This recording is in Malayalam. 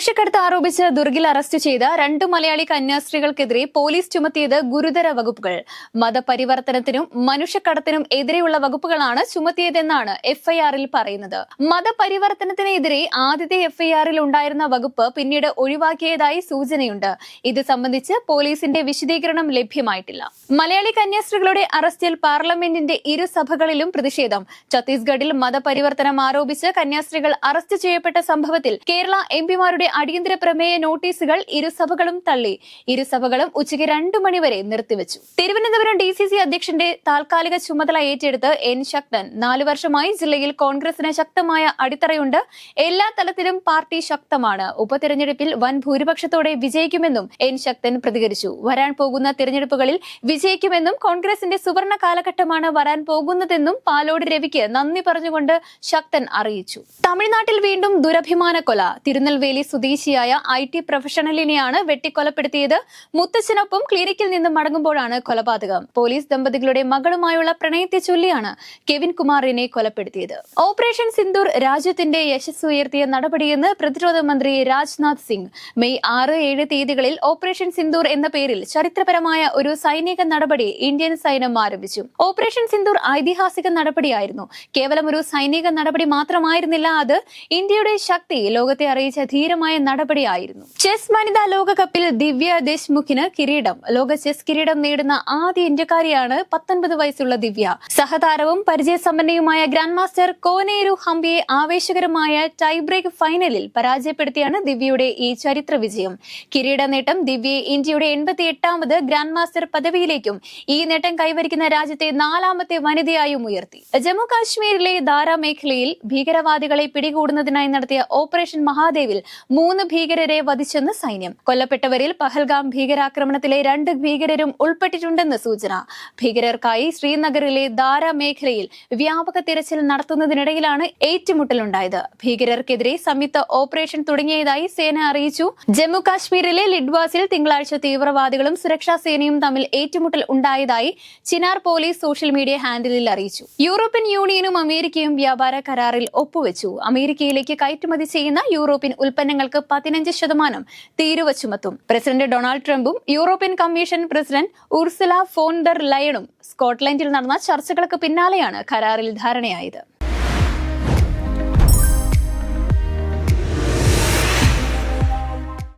മനുഷ്യക്കടത്ത് ആരോപിച്ച് ദുർഗിൽ അറസ്റ്റ് ചെയ്ത 2 മലയാളി കന്യാസ്ത്രീകൾക്കെതിരെ പോലീസ് ചുമത്തിയത് ഗുരുതര വകുപ്പുകൾ. മതപരിവർത്തനത്തിനും മനുഷ്യക്കടത്തിനും എതിരെയുള്ള വകുപ്പുകളാണ് ചുമത്തിയതെന്നാണ് എഫ്ഐആറിൽ പറയുന്നത്. മതപരിവർത്തനത്തിനെതിരെ ആദ്യത്തെ എഫ്ഐആറിൽ ഉണ്ടായിരുന്ന വകുപ്പ് പിന്നീട് ഒഴിവാക്കിയതായി സൂചനയുണ്ട്. ഇത് സംബന്ധിച്ച് പോലീസിന്റെ വിശദീകരണം ലഭ്യമായിട്ടില്ല. മലയാളി കന്യാസ്ത്രീകളുടെ അറസ്റ്റിൽ പാർലമെന്റിന്റെ ഇരുസഭകളിലും പ്രതിഷേധം. ഛത്തീസ്ഗഡിൽ മതപരിവർത്തനം ആരോപിച്ച് കന്യാസ്ത്രീകൾ അറസ്റ്റ് ചെയ്യപ്പെട്ട സംഭവത്തിൽ കേരള എംപിമാരുടെ അടിയന്തര പ്രമേയ നോട്ടീസുകൾ ഇരുസഭകളും തള്ളി. ഇരുസഭകളും ഉച്ചയ്ക്ക് 2 മണിവരെ നിർത്തിവെച്ചു. തിരുവനന്തപുരം DCC അധ്യക്ഷന്റെ താൽക്കാലിക ചുമതല ഏറ്റെടുത്ത് N ശക്തൻ. 4 വർഷമായി ജില്ലയിൽ കോൺഗ്രസിന് ശക്തമായ അടിത്തറയുണ്ട്. എല്ലാ തലത്തിലും പാർട്ടി ശക്തമാണ്. ഉപതെരഞ്ഞെടുപ്പിൽ വൻ ഭൂരിപക്ഷത്തോടെ വിജയിക്കുമെന്നും N ശക്തൻ പ്രതികരിച്ചു. വരാൻ പോകുന്ന തിരഞ്ഞെടുപ്പുകളിൽ വിജയിക്കുമെന്നും കോൺഗ്രസിന്റെ സുവർണ കാലഘട്ടമാണ് വരാൻ പോകുന്നതെന്നും പാലോട് രവിക്ക് നന്ദി പറഞ്ഞുകൊണ്ട് ശക്തൻ അറിയിച്ചു. തമിഴ്നാട്ടിൽ വീണ്ടും ദുരഭിമാന കൊല. തിരുനെൽവേലി സ്വദേശിയായ IT പ്രൊഫഷണലിനെയാണ് വെട്ടിക്കൊലപ്പെടുത്തിയത്. മുത്തച്ഛനൊപ്പം ക്ലിനിക്കിൽ നിന്ന് മടങ്ങുമ്പോഴാണ് കൊലപാതകം. പോലീസ് ദമ്പതികളുടെ മകളുമായുള്ള പ്രണയത്തെ ചൊല്ലിയാണ് കെവിൻ കുമാറിനെ കൊലപ്പെടുത്തിയത്. ഓപ്പറേഷൻ സിന്ദൂർ രാജ്യത്തിന്റെ യശസ് ഉയർത്തിയ നടപടിയെന്ന് പ്രതിരോധ മന്ത്രി രാജ്നാഥ് സിംഗ്. മെയ് 6-7 തീയതികളിൽ ഓപ്പറേഷൻ സിന്ദൂർ എന്ന പേരിൽ ചരിത്രപരമായ ഒരു സൈനിക നടപടി ഇന്ത്യൻ സൈന്യം ആരംഭിച്ചു. ഓപ്പറേഷൻ സിന്ദൂർ ഐതിഹാസിക നടപടിയായിരുന്നു. കേവലം ഒരു സൈനിക നടപടി മാത്രമായിരുന്നില്ല, അത് ഇന്ത്യയുടെ ശക്തി ലോകത്തെ അറിയിച്ച ധീരമായ നടപടിയായിരുന്നു. ചെസ് വനിതാ ലോകകപ്പിൽ ദിവ്യ ദേശ്മുഖിന് കിരീടം. ലോക ചെസ് കിരീടം നേടുന്ന ആദ്യ ഇന്ത്യക്കാരിയാണ് 19 വയസ്സുള്ള ദിവ്യ. സഹതാരവും പരിചയസമ്പന്നയുമായ ഗ്രാൻഡ് മാസ്റ്റർ കോനേരു ഹംപിയെ ആവേശകരമായ ടൈ ബ്രേക്ക് ഫൈനലിൽ പരാജയപ്പെടുത്തിയാണ് ദിവ്യയുടെ ഈ ചരിത്ര വിജയം. കിരീട നേട്ടം ദിവ്യയെ ഇന്ത്യയുടെ 88ാമത് ഗ്രാൻഡ് മാസ്റ്റർ പദവിയിലേക്കും ഈ നേട്ടം കൈവരിക്കുന്ന രാജ്യത്തെ 4ാമത്തെ വനിതയായും ഉയർത്തി. ജമ്മു കാശ്മീരിലെ ദാര മേഖലയിൽ ഭീകരവാദികളെ പിടികൂടുന്നതിനായി നടത്തിയ ഓപ്പറേഷൻ മഹാദേവിൽ 3 ഭീകരരെ വധിച്ചെന്ന് സൈന്യം. കൊല്ലപ്പെട്ടവരിൽ പഹൽഗാം ഭീകരാക്രമണത്തിലെ 2 ഭീകരരും ഉൾപ്പെട്ടിട്ടുണ്ടെന്ന് സൂചന. ഭീകരർക്കായി ശ്രീനഗറിലെ ദാര മേഖലയിൽ വ്യാപക തിരച്ചിൽ നടത്തുന്നതിനിടയിലാണ് ഏറ്റുമുട്ടലുണ്ടായത്. ഭീകരർക്കെതിരെ സംയുക്ത ഓപ്പറേഷൻ തുടങ്ങിയതായി സേന അറിയിച്ചു. ജമ്മു കാശ്മീരിലെ ലിഡ്വാസിൽ തിങ്കളാഴ്ച തീവ്രവാദികളും സുരക്ഷാ സേനയും തമ്മിൽ ഏറ്റുമുട്ടൽ ഉണ്ടായതായി ചിനാർ പോലീസ് സോഷ്യൽ മീഡിയ ഹാൻഡിലിൽ അറിയിച്ചു. യൂറോപ്യൻ യൂണിയനും അമേരിക്കയും വ്യാപാര കരാറിൽ ഒപ്പുവെച്ചു. അമേരിക്കയിലേക്ക് കയറ്റുമതി ചെയ്യുന്ന യൂറോപ്യൻ ഉൽപ്പന്നങ്ങൾക്ക് 15% തീരുവ ചുമത്തും. പ്രസിഡന്റ് ഡൊണാൾഡ് ട്രംപും European commission president Ursula von der ലയണും സ്കോട്ട്ലൻഡിൽ നടന്ന ചർച്ചകൾക്ക് പിന്നാലെയാണ് കരാറിൽ ധാരണയായത്.